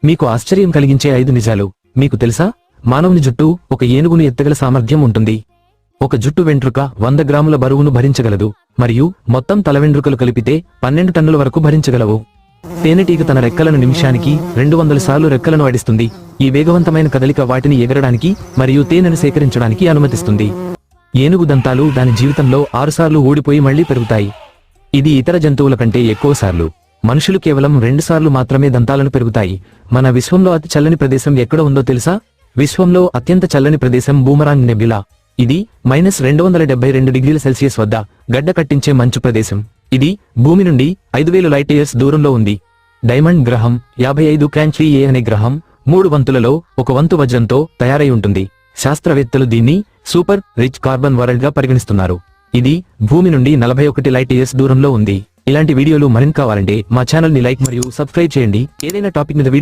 మీకు ఆశ్చర్యం కలిగించే 5 నిజాలు. మీకు తెలుసా, మానవుని జుట్టు ఒక ఏనుగును ఎత్తగల సామర్థ్యం ఉంటుంది. ఒక జుట్టు వెంట్రుక 100 గ్రాముల బరువును భరించగలదు, మరియు మొత్తం తల వెంట్రుకలు కలిపితే 12 టన్నుల వరకు భరించగలవు. తేనెటీగ తన రెక్కలను నిమిషానికి 200 సార్లు రెక్కలను ఆడిస్తుంది. ఈ వేగవంతమైన కదలిక వాటిని ఎగరడానికి మరియు తేనెను సేకరించడానికి అనుమతిస్తుంది. ఏనుగు దంతాలు దాని జీవితంలో 6 సార్లు ఊడిపోయి మళ్లీ పెరుగుతాయి. ఇది ఇతర జంతువుల కంటే ఎక్కువ సార్లు. మనుషులు కేవలం 2 సార్లు మాత్రమే దంతాలను పెరుగుతాయి. మన విశ్వంలో అతి చల్లని ప్రదేశం ఎక్కడ ఉందో తెలుసా? విశ్వంలో అత్యంత చల్లని ప్రదేశం బూమరాంగ్ నెబ్యులా. ఇది -272 డిగ్రీల సెల్సియస్ వద్ద గడ్డ కట్టించే మంచు ప్రదేశం. ఇది భూమి నుండి 5000 లైట్ ఇయర్స్ దూరంలో ఉంది. డైమండ్ గ్రహం 55 క్రాంచీ ఏ అనే గ్రహం 3 వంతులలో 1 వంతు వజ్రంతో తయారై ఉంటుంది. శాస్త్రవేత్తలు దీన్ని సూపర్ రిచ్ కార్బన్ వరల్డ్ గా పరిగణిస్తున్నారు. ఇది భూమి నుండి 41 లైట్ ఇయర్స్ దూరంలో ఉంది. ఇలాంటి వీడియోలు మరిన్ని కావాలంటే మా ఛానల్ ని లైక్ మరియు సబ్స్క్రైబ్ చేయండి. ఏదైనా టాపిక్ మీద వీడియో